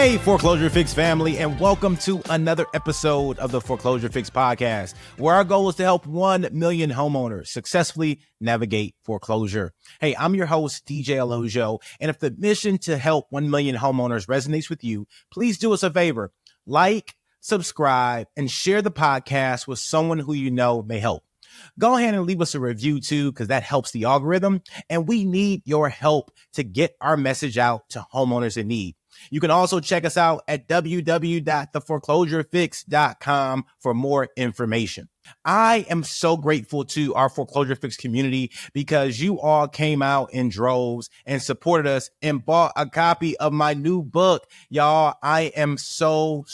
Hey, Foreclosure Fix family, and welcome to another episode of the Foreclosure Fix Podcast, where our goal is to help 1 million homeowners successfully navigate foreclosure. Hey, I'm your host, DJ Olojo, and if the mission to help 1 million homeowners resonates with you, please do us a favor. Like, subscribe, and share the podcast with someone who you know may help. Go ahead and leave us a review too, because that helps the algorithm, and we need your help to get our message out to homeowners in need. You can also check us out at www.theforeclosurefix.com for more information. I am so grateful to our Foreclosure Fix community because you all came out in droves and supported us and bought a copy of my new book. Y'all, I am so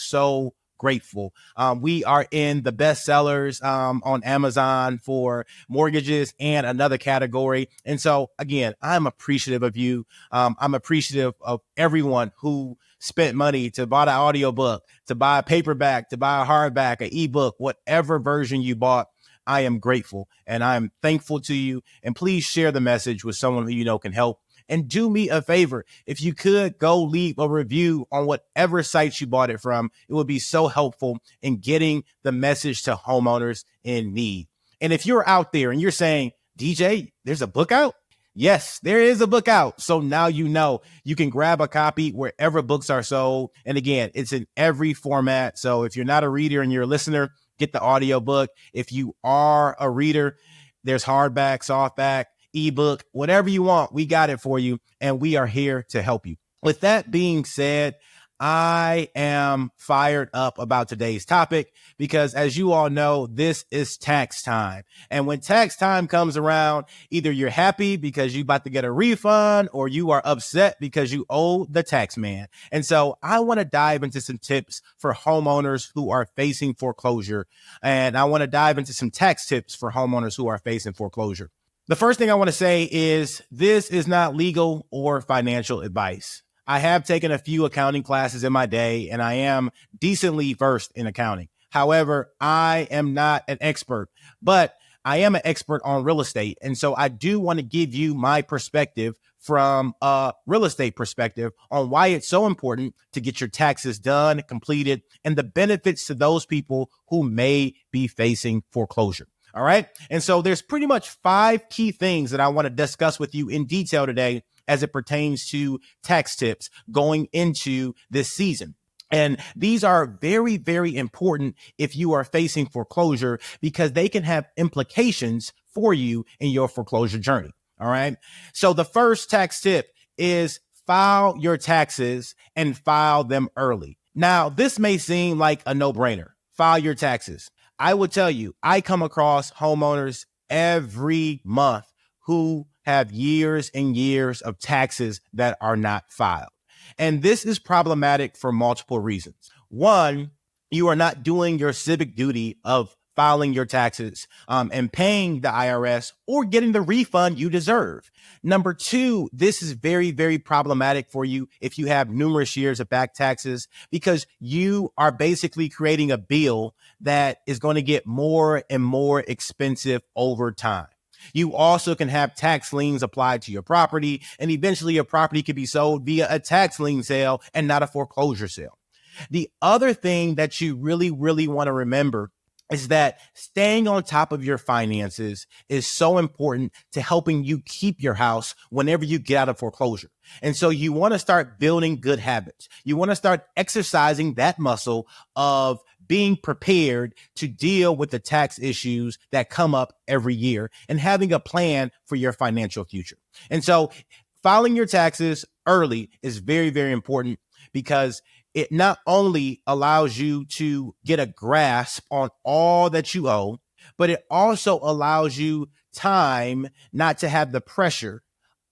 grateful. We are in the bestsellers on Amazon for mortgages and another category. And so, again, I'm appreciative of you. I'm appreciative of everyone who spent money to buy the audiobook, to buy a paperback, to buy a hardback, an ebook, whatever version you bought. I am grateful and I'm thankful to you. And please share the message with someone who you know can help. And do me a favor, if you could go leave a review on whatever site you bought it from, it would be so helpful in getting the message to homeowners in need. And if you're out there and you're saying, DJ, there's a book out? Yes, there is a book out. So now you know you can grab a copy wherever books are sold. And again, it's in every format. So if you're not a reader and you're a listener, get the audiobook. If you are a reader, there's hardback, softback, ebook, whatever you want, we got it for you, and we are here to help you. With that being said, I am fired up about today's topic because, as you all know, this is tax time. And when tax time comes around, either you're happy because you're about to get a refund or you are upset because you owe the tax man. And so I want to dive into some tips for homeowners who are facing foreclosure. And I want to dive into some tax tips for homeowners who are facing foreclosure. The first thing I want to say is this is not legal or financial advice. I have taken a few accounting classes in my day, and I am decently versed in accounting. However, I am not an expert, but I am an expert on real estate. And so I do want to give you my perspective from a real estate perspective on why it's so important to get your taxes done, completed, and the benefits to those people who may be facing foreclosure. All right. And so there's pretty much 5 key things that I want to discuss with you in detail today as it pertains to tax tips going into this season. And these are very, very important if you are facing foreclosure because they can have implications for you in your foreclosure journey. All right. So the first tax tip is file your taxes and file them early. Now, this may seem like a no-brainer. File your taxes. I will tell you, I come across homeowners every month who have years and years of taxes that are not filed. And this is problematic for multiple reasons. One, you are not doing your civic duty of filing your taxes and paying the IRS or getting the refund you deserve. Number 2, this is very, very problematic for you if you have numerous years of back taxes because you are basically creating a bill that is going to get more and more expensive over time. You also can have tax liens applied to your property, and eventually your property could be sold via a tax lien sale and not a foreclosure sale. The other thing that you really, really want to remember is that staying on top of your finances is so important to helping you keep your house whenever you get out of foreclosure. And so you want to start building good habits. You want to start exercising that muscle of being prepared to deal with the tax issues that come up every year and having a plan for your financial future. And so filing your taxes early is very, very important because it not only allows you to get a grasp on all that you owe, but it also allows you time not to have the pressure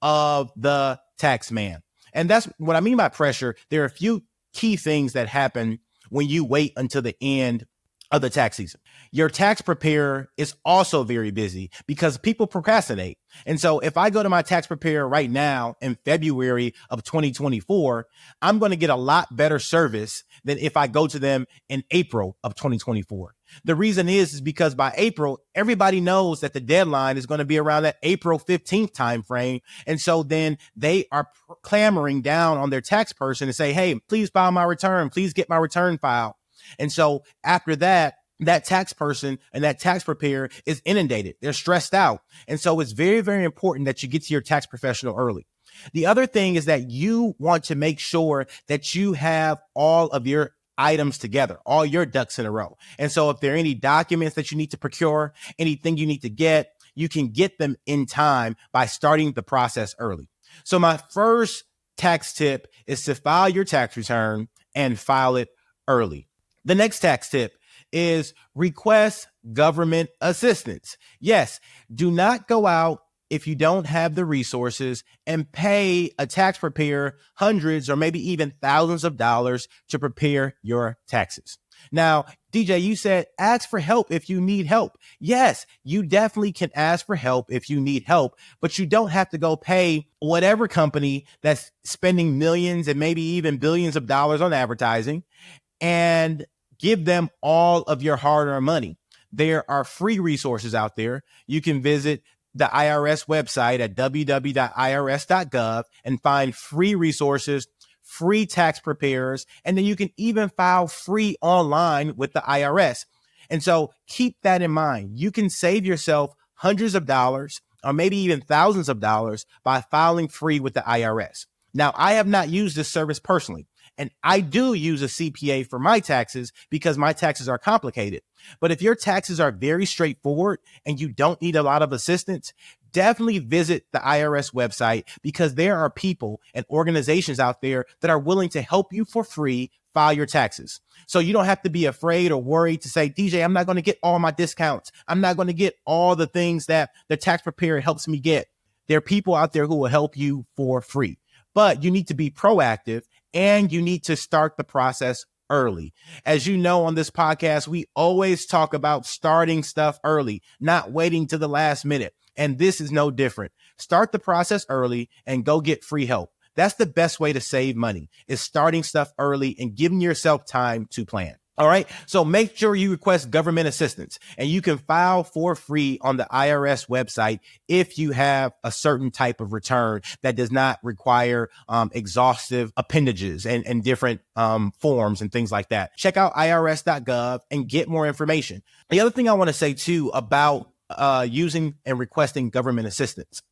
of the tax man. And that's what I mean by pressure. There are a few key things that happen when you wait until the end of the tax season. Your tax preparer is also very busy because people procrastinate. And so if I go to my tax preparer right now in February of 2024, I'm going to get a lot better service than if I go to them in April of 2024. The reason is because by April, everybody knows that the deadline is going to be around that April 15th timeframe. And so then they are clamoring down on their tax person to say, hey, please file my return. Please get my return filed. And so after that, that tax person and that tax preparer is inundated. They're stressed out. And so it's very, very important that you get to your tax professional early. The other thing is that you want to make sure that you have all of your items together, all your ducks in a row. And so if there are any documents that you need to procure, anything you need to get, you can get them in time by starting the process early. So my first tax tip is to file your tax return and file it early. The next tax tip is request government assistance. Yes, do not go out if you don't have the resources and pay a tax preparer hundreds or maybe even thousands of dollars to prepare your taxes. Now, DJ, you said ask for help if you need help. Yes, you definitely can ask for help if you need help, but you don't have to go pay whatever company that's spending millions and maybe even billions of dollars on advertising and give them all of your hard-earned money. There are free resources out there. You can visit the IRS website at www.irs.gov and find free resources, free tax preparers, and then you can even file free online with the IRS. And so keep that in mind. You can save yourself hundreds of dollars or maybe even thousands of dollars by filing free with the IRS. Now, I have not used this service personally, and I do use a CPA for my taxes because my taxes are complicated. But if your taxes are very straightforward and you don't need a lot of assistance, definitely visit the IRS website because there are people and organizations out there that are willing to help you for free file your taxes. So you don't have to be afraid or worried to say, DJ, I'm not going to get all my discounts. I'm not going to get all the things that the tax preparer helps me get. There are people out there who will help you for free. But you need to be proactive and you need to start the process early. As you know, on this podcast, we always talk about starting stuff early, not waiting to the last minute. And this is no different. Start the process early and go get free help. That's the best way to save money, is starting stuff early and giving yourself time to plan. All right. So make sure you request government assistance, and you can file for free on the IRS website if you have a certain type of return that does not require exhaustive appendages and different forms and things like that. Check out irs.gov and get more information. The other thing I want to say too about using and requesting government assistance.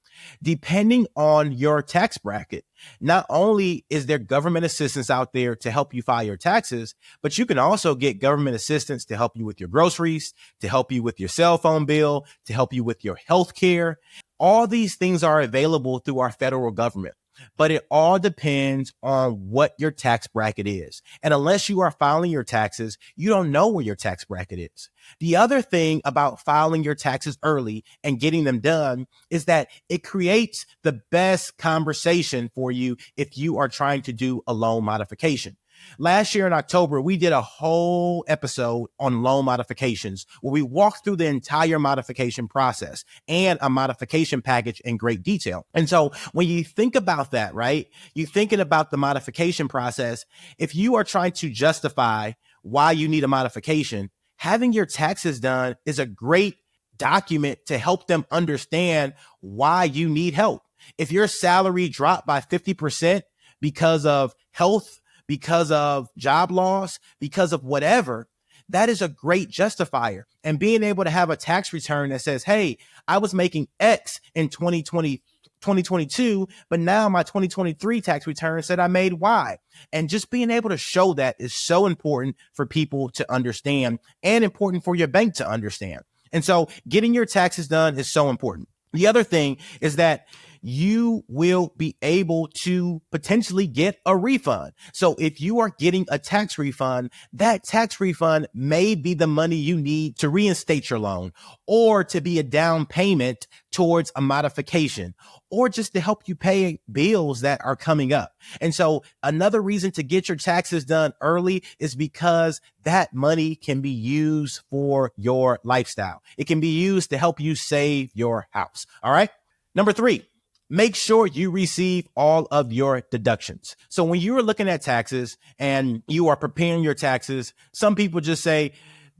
Depending on your tax bracket, not only is there government assistance out there to help you file your taxes, but you can also get government assistance to help you with your groceries, to help you with your cell phone bill, to help you with your health care. All these things are available through our federal government, but it all depends on what your tax bracket is. And unless you are filing your taxes, you don't know where your tax bracket is. The other thing about filing your taxes early and getting them done is that it creates the best conversation for you if you are trying to do a loan modification. Last year in October, we did a whole episode on loan modifications where we walked through the entire modification process and a modification package in great detail. And so when you think about that, right, you're thinking about the modification process. If you are trying to justify why you need a modification, having your taxes done is a great document to help them understand why you need help. If your salary dropped by 50% because of health, because of job loss, because of whatever, that is a great justifier. And being able to have a tax return that says, hey, I was making X in 2022, but now my 2023 tax return said I made Y. And just being able to show that is so important for people to understand and important for your bank to understand. And so getting your taxes done is so important. The other thing is that you will be able to potentially get a refund. So if you are getting a tax refund, that tax refund may be the money you need to reinstate your loan, or to be a down payment towards a modification, or just to help you pay bills that are coming up. And so another reason to get your taxes done early is because that money can be used for your lifestyle. It can be used to help you save your house. All right. Number 3. make sure you receive all of your deductions. So when you are looking at taxes and you are preparing your taxes, some people just say,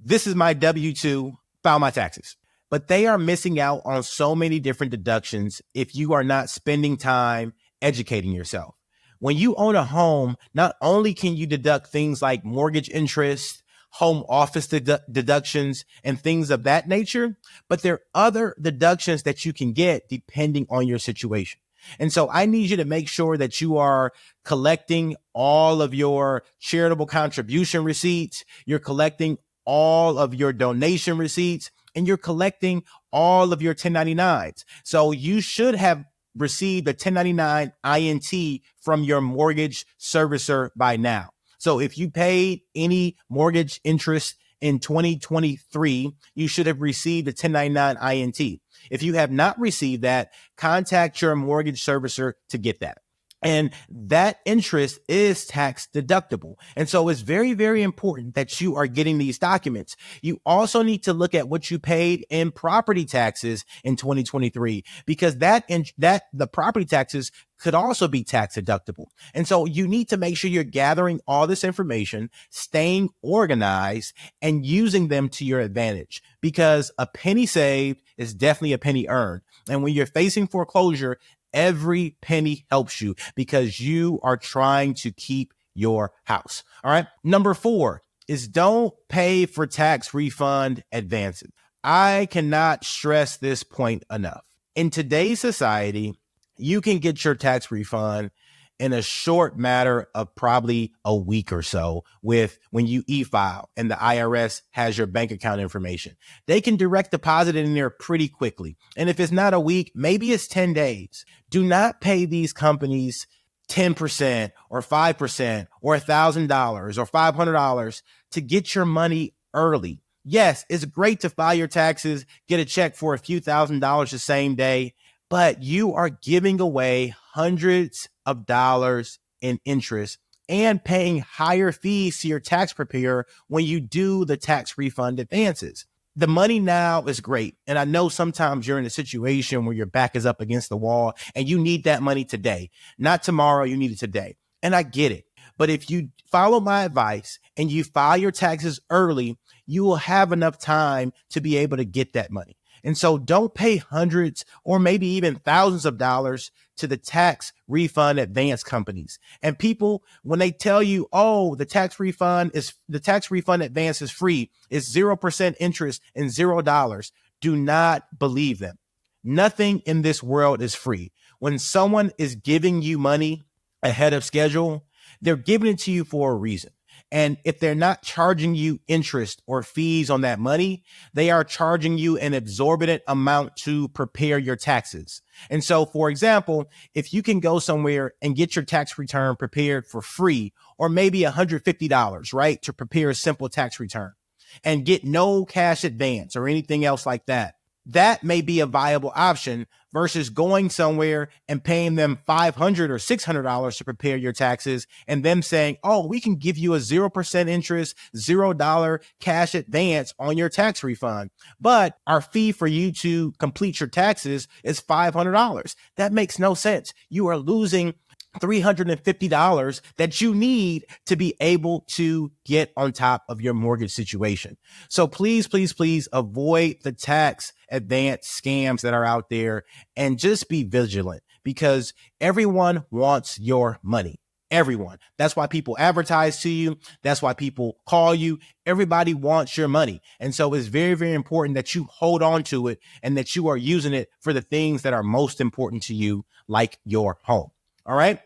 this is my W-2, file my taxes. But they are missing out on so many different deductions if you are not spending time educating yourself. When you own a home, not only can you deduct things like mortgage interest, home office deductions, and things of that nature, but there are other deductions that you can get depending on your situation. And so I need you to make sure that you are collecting all of your charitable contribution receipts, you're collecting all of your donation receipts, and you're collecting all of your 1099s. So you should have received a 1099 INT from your mortgage servicer by now. So if you paid any mortgage interest in 2023, you should have received a 1099 INT. If you have not received that, contact your mortgage servicer to get that. And that interest is tax deductible. And so it's very, very important that you are getting these documents. You also need to look at what you paid in property taxes in 2023, because the property taxes could also be tax deductible. And so you need to make sure you're gathering all this information, staying organized, and using them to your advantage, because a penny saved is definitely a penny earned. And when you're facing foreclosure, every penny helps you because you are trying to keep your house. All right. Number 4 is don't pay for tax refund advances. I cannot stress this point enough. In today's society, you can get your tax refund in a short matter of probably a week or so when you e-file and the IRS has your bank account information. They can direct deposit it in there pretty quickly. And if it's not a week, maybe it's 10 days. Do not pay these companies 10% or 5% or $1,000 or $500 to get your money early. Yes, it's great to file your taxes, get a check for a few $1,000s the same day, but you are giving away hundreds of dollars in interest and paying higher fees to your tax preparer when you do the tax refund advances. The money now is great. And I know sometimes you're in a situation where your back is up against the wall and you need that money today, not tomorrow. You need it today. And I get it. But if you follow my advice and you file your taxes early, you will have enough time to be able to get that money. And so don't pay hundreds or maybe even thousands of dollars to the tax refund advance companies. And people, when they tell you, oh, the tax refund advance is free, it's 0% interest and $0, do not believe them. Nothing in this world is free. When someone is giving you money ahead of schedule, they're giving it to you for a reason. And if they're not charging you interest or fees on that money, they are charging you an exorbitant amount to prepare your taxes. And so, for example, if you can go somewhere and get your tax return prepared for free, or maybe $150, right, to prepare a simple tax return and get no cash advance or anything else like that, that may be a viable option versus going somewhere and paying them $500 or $600 to prepare your taxes and them saying, oh, we can give you a 0% interest, $0 cash advance on your tax refund. But our fee for you to complete your taxes is $500. That makes no sense. You are losing $350 that you need to be able to get on top of your mortgage situation. So please, please, please avoid the tax advance scams that are out there and just be vigilant, because everyone wants your money. Everyone. That's why people advertise to you. That's why people call you. Everybody wants your money. And so it's very, very important that you hold on to it and that you are using it for the things that are most important to you, like your home. All right.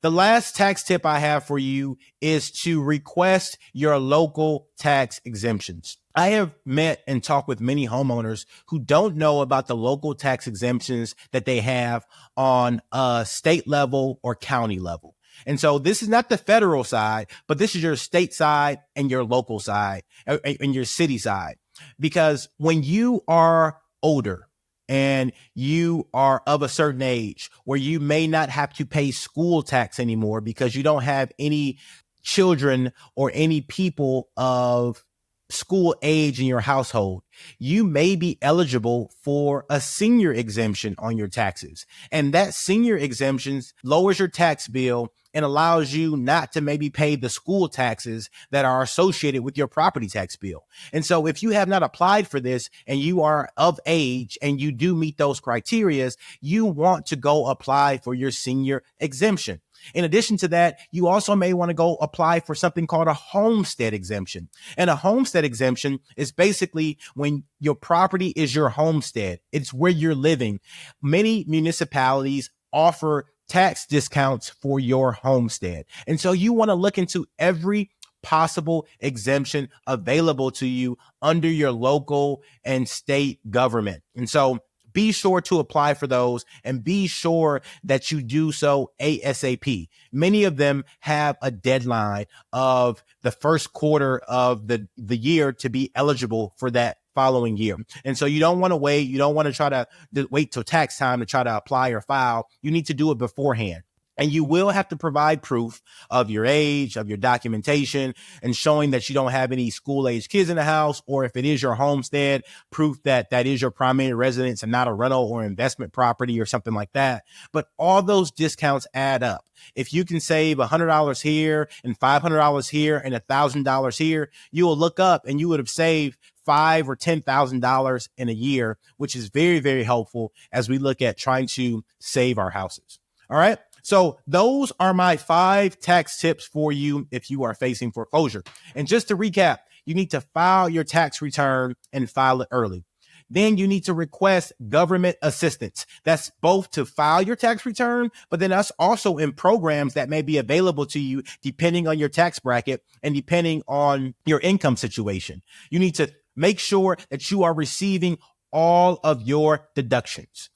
The last tax tip I have for you is to request your local tax exemptions. I have met and talked with many homeowners who don't know about the local tax exemptions that they have on a state level or county level. And so this is not the federal side, but this is your state side and your local side and your city side. Because when you are older, and you are of a certain age where you may not have to pay school tax anymore because you don't have any children or any people of school age in your household, you may be eligible for a senior exemption on your taxes. And that senior exemption lowers your tax bill and allows you not to maybe pay the school taxes that are associated with your property tax bill. And so if you have not applied for this and you are of age and you do meet those criteria, you want to go apply for your senior exemption. In addition to that, you also may want to go apply for something called a homestead exemption. And a homestead exemption is basically when your property is your homestead. It's where you're living. Many municipalities offer tax discounts for your homestead. And so you want to look into every possible exemption available to you under your local and state government. And so be sure to apply for those and be sure that you do so ASAP. Many of them have a deadline of the first quarter of the year to be eligible for that following year. And so you don't want to wait. You don't want to try to wait till tax time to try to apply or file. You need to do it beforehand. And you will have to provide proof of your age, of your documentation, and showing that you don't have any school-age kids in the house, or if it is your homestead, proof that that is your primary residence and not a rental or investment property or something like that. But all those discounts add up. If you can save $100 here and $500 here and $1,000 here, you will look up and you would have saved $5,000 or $10,000 in a year, which is very, very helpful as we look at trying to save our houses. All right. So those are my 5 tax tips for you if you are facing foreclosure. And just to recap, you need to file your tax return and file it early. Then you need to request government assistance. That's both to file your tax return, but then that's also in programs that may be available to you depending on your tax bracket and depending on your income situation. You need to make sure that you are receiving all of your deductions.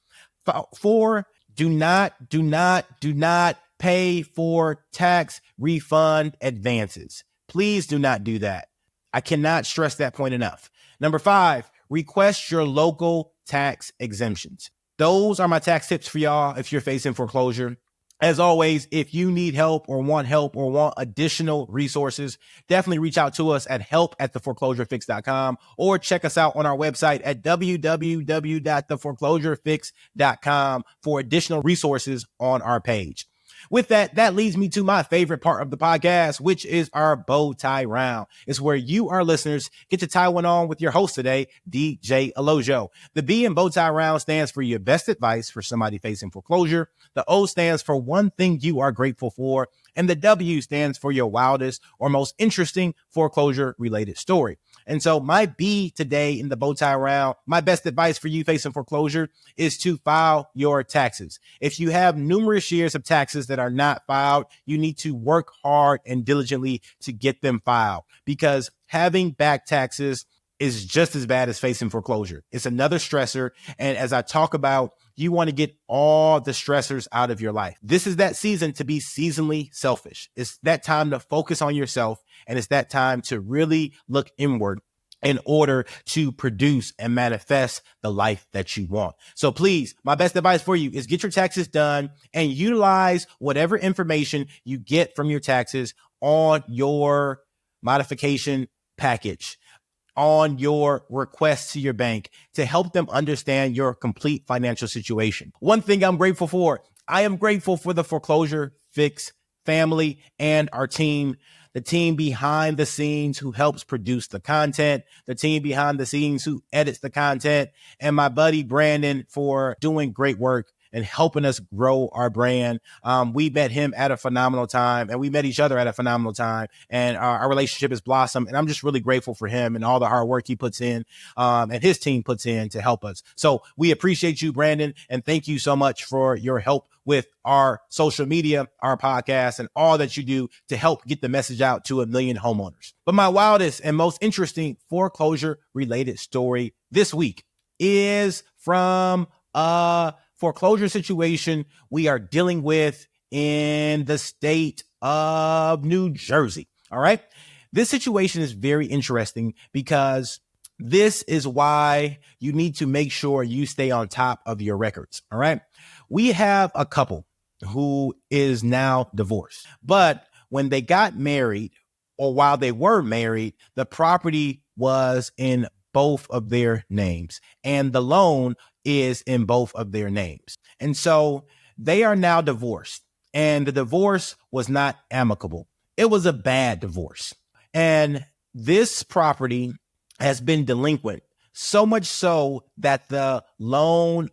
Do not pay for tax refund advances. Please do not do that. I cannot stress that point enough. Number 5, request your local tax exemptions. Those are my tax tips for y'all if you're facing foreclosure. As always, if you need help or want additional resources, definitely reach out to us at help@theforeclosurefix.com or check us out on our website at www.theforeclosurefix.com for additional resources on our page. With that, that leads me to my favorite part of the podcast, which is our bow tie round. It's where you, our listeners, get to tie one on with your host today, DJ Olojo. The B in bow tie round stands for your best advice for somebody facing foreclosure. The O stands for one thing you are grateful for. And the W stands for your wildest or most interesting foreclosure related story. And so my B today in the bow tie round, my best advice for you facing foreclosure is to file your taxes. If you have numerous years of taxes that are not filed, you need to work hard and diligently to get them filed, because having back taxes is just as bad as facing foreclosure. It's another stressor. And as I talk about, you want to get all the stressors out of your life. This is that season to be seasonally selfish. It's that time to focus on yourself. And it's that time to really look inward in order to produce and manifest the life that you want. So please, my best advice for you is get your taxes done and utilize whatever information you get from your taxes on your modification package, on your request to your bank to help them understand your complete financial situation. One thing I'm grateful for, I am grateful for the Foreclosure Fix family and our team, the team behind the scenes who helps produce the content, the team behind the scenes who edits the content, and my buddy Brandon for doing great work and helping us grow our brand. We met him at a phenomenal time, and we met each other at a phenomenal time, and our relationship has blossomed. And I'm just really grateful for him and all the hard work he puts in, and his team puts in to help us. So we appreciate you, Brandon, and thank you so much for your help with our social media, our podcast, and all that you do to help get the message out to 1 million homeowners. But my wildest and most interesting foreclosure related story this week is from foreclosure situation we are dealing with in the state of New Jersey. All right. This situation is very interesting because this is why you need to make sure you stay on top of your records. All right. We have a couple who is now divorced, but when they got married, or while they were married, the property was in both of their names, and the loan is in both of their names. And so they are now divorced, and the divorce was not amicable. It was a bad divorce. And this property has been delinquent, so much so that the loan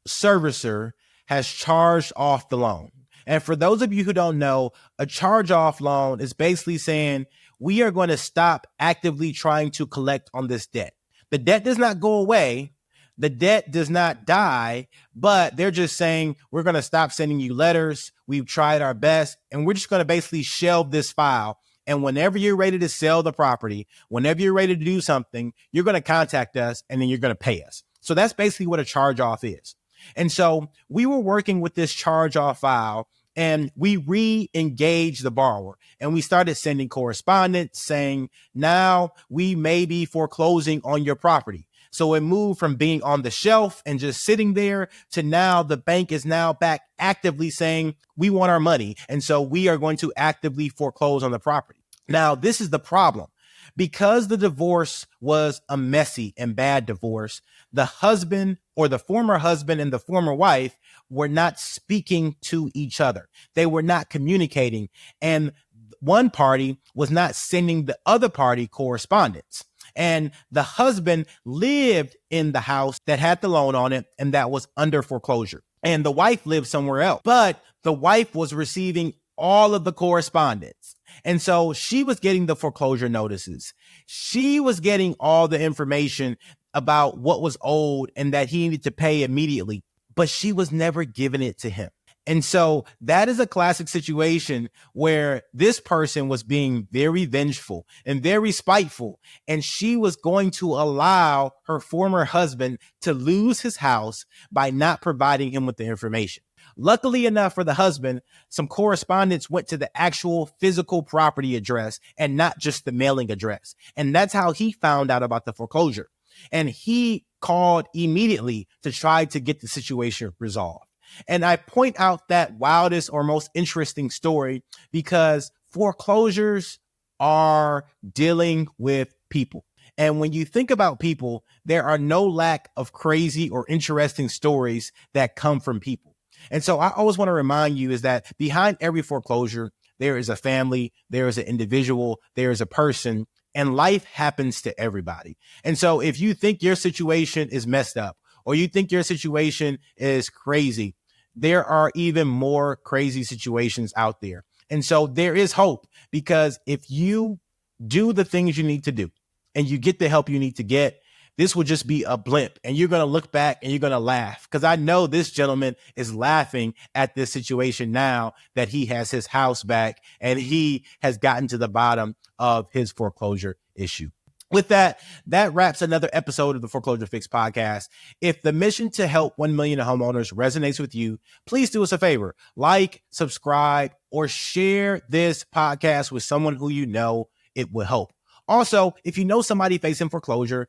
servicer has charged off the loan. And for those of you who don't know, a charge off loan is basically saying we are going to stop actively trying to collect on this debt. The debt does not go away. The debt does not die, but they're just saying we're going to stop sending you letters. We've tried our best, and we're just going to basically shelve this file. And whenever you're ready to sell the property, whenever you're ready to do something, you're going to contact us and then you're going to pay us. So that's basically what a charge off is. And so we were working with this charge off file, and we re-engaged the borrower, and we started sending correspondence saying, now we may be foreclosing on your property. So it moved from being on the shelf and just sitting there to now the bank is now back actively saying we want our money. And so we are going to actively foreclose on the property. Now, this is the problem. Because the divorce was a messy and bad divorce, the husband or the former husband and the former wife were not speaking to each other. They were not communicating. And one party was not sending the other party correspondence. And the husband lived in the house that had the loan on it and that was under foreclosure. And the wife lived somewhere else. But the wife was receiving all of the correspondence. And so she was getting the foreclosure notices. She was getting all the information about what was owed and that he needed to pay immediately, but she was never giving it to him. And so that is a classic situation where this person was being very vengeful and very spiteful, and she was going to allow her former husband to lose his house by not providing him with the information. Luckily enough for the husband, some correspondence went to the actual physical property address and not just the mailing address. And that's how he found out about the foreclosure. And he called immediately to try to get the situation resolved. And I point out that wildest or most interesting story because foreclosures are dealing with people. And when you think about people, there are no lack of crazy or interesting stories that come from people. And so I always want to remind you is that behind every foreclosure, there is a family, there is an individual, there is a person, and life happens to everybody. And so if you think your situation is messed up or you think your situation is crazy, there are even more crazy situations out there. And so there is hope because if you do the things you need to do and you get the help you need to get, this will just be a blimp and you're going to look back and you're going to laugh because I know this gentleman is laughing at this situation now that he has his house back and he has gotten to the bottom of his foreclosure issue. With that, that wraps another episode of the Foreclosure Fix Podcast. If the mission to help 1 million homeowners resonates with you, please do us a favor, like, subscribe, or share this podcast with someone who you know it will help. Also, if you know somebody facing foreclosure,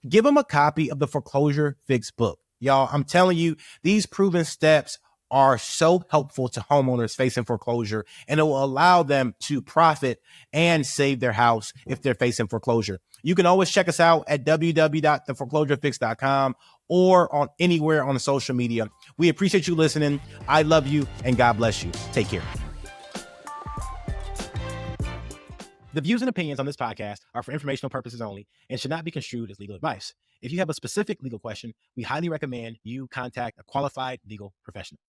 give them a copy of the Foreclosure Fix book. Y'all, I'm telling you, these proven steps are so helpful to homeowners facing foreclosure, and it will allow them to profit and save their house if they're facing foreclosure. You can always check us out at www.theforeclosurefix.com or on anywhere on social media. We appreciate you listening. I love you, and God bless you. Take care. The views and opinions on this podcast are for informational purposes only and should not be construed as legal advice. If you have a specific legal question, we highly recommend you contact a qualified legal professional.